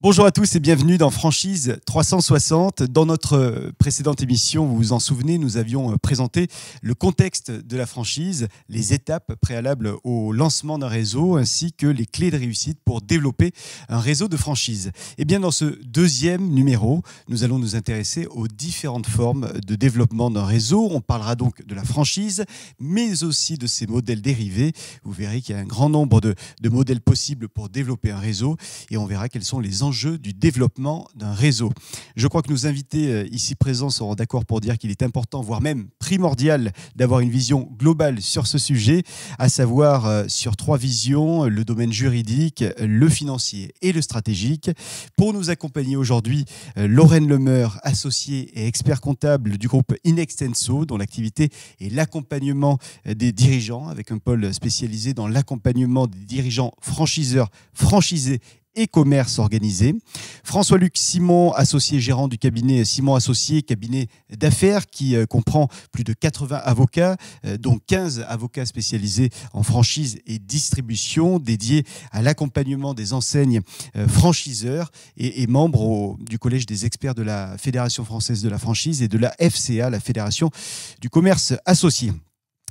Bonjour à tous et bienvenue dans Franchise 360. Dans notre précédente émission, vous vous en souvenez, nous avions présenté le contexte de la franchise, les étapes préalables au lancement d'un réseau ainsi que les clés de réussite pour développer un réseau de franchise. Et bien dans ce deuxième numéro, nous allons nous intéresser aux différentes formes de développement d'un réseau. On parlera donc de la franchise, mais aussi de ses modèles dérivés. Vous verrez qu'il y a un grand nombre de modèles possibles pour développer un réseau et on verra quels sont les enjeux du développement d'un réseau. Je crois que nos invités ici présents seront d'accord pour dire qu'il est important, voire même primordial, d'avoir une vision globale sur ce sujet, à savoir sur trois visions, le domaine juridique, le financier et le stratégique. Pour nous accompagner aujourd'hui, Lorraine Lemeur, associée et expert comptable du groupe Inextenso, dont l'activité est l'accompagnement des dirigeants, avec un pôle spécialisé dans l'accompagnement des dirigeants franchiseurs, franchisés et commerce organisé. François-Luc Simon, associé gérant du cabinet Simon Associés, cabinet d'affaires qui comprend plus de 80 avocats, dont 15 avocats spécialisés en franchise et distribution, dédiés à l'accompagnement des enseignes franchiseurs et membre du collège des experts de la Fédération française de la franchise et de la FCA, la Fédération du commerce associé.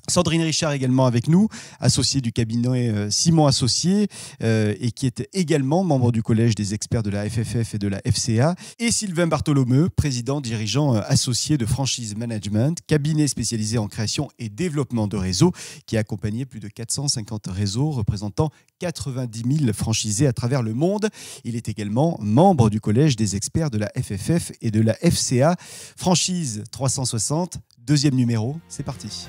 Sandrine Richard également avec nous, associée du cabinet Simon Associés et qui est également membre du collège des experts de la FFF et de la FCA. Et Sylvain Bartholomeu, président dirigeant associé de Franchise Management, cabinet spécialisé en création et développement de réseaux qui a accompagné plus de 450 réseaux représentant 90 000 franchisés à travers le monde. Il est également membre du collège des experts de la FFF et de la FCA. Franchise 360, deuxième numéro, c'est parti.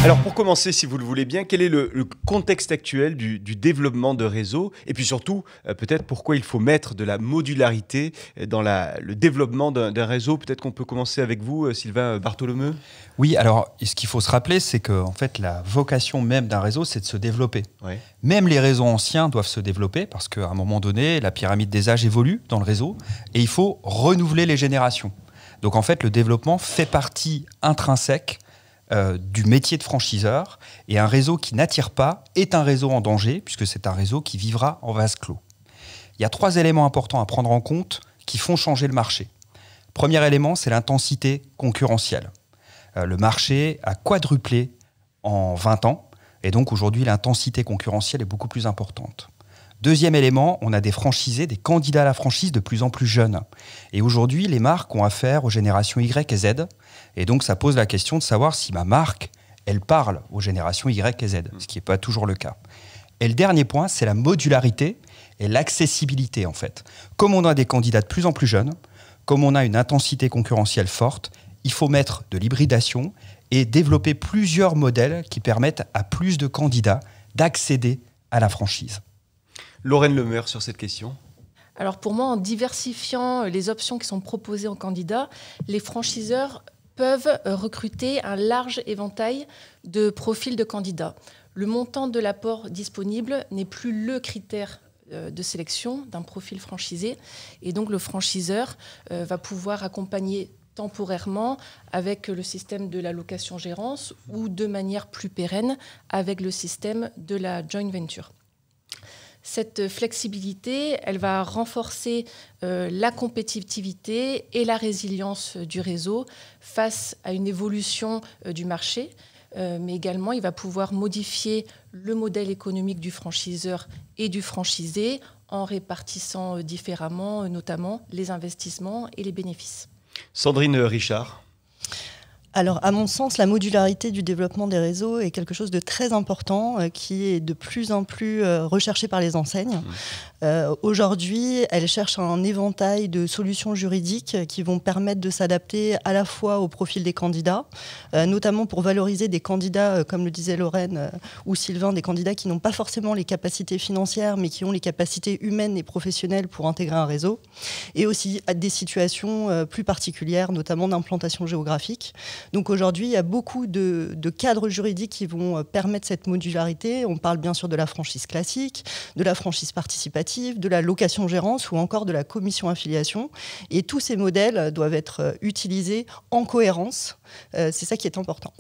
Alors pour commencer, si vous le voulez bien, quel est le contexte actuel du développement de réseau et puis surtout peut-être pourquoi il faut mettre de la modularité dans le développement d'un réseau. Peut-être qu'on peut commencer avec vous, Sylvain Bartholomeu. Oui, alors ce qu'il faut se rappeler, c'est que en fait, la vocation même d'un réseau, c'est de se développer. Ouais. Même les réseaux anciens doivent se développer parce qu'à un moment donné, la pyramide des âges évolue dans le réseau et il faut renouveler les générations. Donc en fait, le développement fait partie intrinsèque du métier de franchiseur, et un réseau qui n'attire pas est un réseau en danger, puisque c'est un réseau qui vivra en vase clos. Il y a 3 éléments importants à prendre en compte qui font changer le marché. Premier élément, c'est l'intensité concurrentielle. Le marché a quadruplé en 20 ans, et donc aujourd'hui, l'intensité concurrentielle est beaucoup plus importante. Deuxième élément, on a des franchisés, des candidats à la franchise de plus en plus jeunes. Et aujourd'hui, les marques ont affaire aux générations Y et Z. Et donc, ça pose la question de savoir si ma marque, elle parle aux générations Y et Z, ce qui n'est pas toujours le cas. Et le dernier point, c'est la modularité et l'accessibilité, en fait. Comme on a des candidats de plus en plus jeunes, comme on a une intensité concurrentielle forte, il faut mettre de l'hybridation et développer plusieurs modèles qui permettent à plus de candidats d'accéder à la franchise. Lorraine Lemeur sur cette question. Alors pour moi, en diversifiant les options qui sont proposées aux candidats, les franchiseurs peuvent recruter un large éventail de profils de candidats. Le montant de l'apport disponible n'est plus le critère de sélection d'un profil franchisé. Et donc le franchiseur va pouvoir accompagner temporairement avec le système de la location-gérance ou de manière plus pérenne avec le système de la joint venture. Cette flexibilité, elle va renforcer la compétitivité et la résilience du réseau face à une évolution du marché, mais également il va pouvoir modifier le modèle économique du franchiseur et du franchisé en répartissant différemment, notamment les investissements et les bénéfices. Sandrine Richard. Alors, à mon sens, la modularité du développement des réseaux est quelque chose de très important qui est de plus en plus recherché par les enseignes. Aujourd'hui, elles cherchent un éventail de solutions juridiques qui vont permettre de s'adapter à la fois au profil des candidats, notamment pour valoriser des candidats, comme le disait Lorraine ou Sylvain, des candidats qui n'ont pas forcément les capacités financières, mais qui ont les capacités humaines et professionnelles pour intégrer un réseau, et aussi à des situations plus particulières, notamment d'implantation géographique. Donc aujourd'hui, il y a beaucoup de cadres juridiques qui vont permettre cette modularité. On parle bien sûr de la franchise classique, de la franchise participative, de la location-gérance ou encore de la commission-affiliation. Et tous ces modèles doivent être utilisés en cohérence. C'est ça qui est important.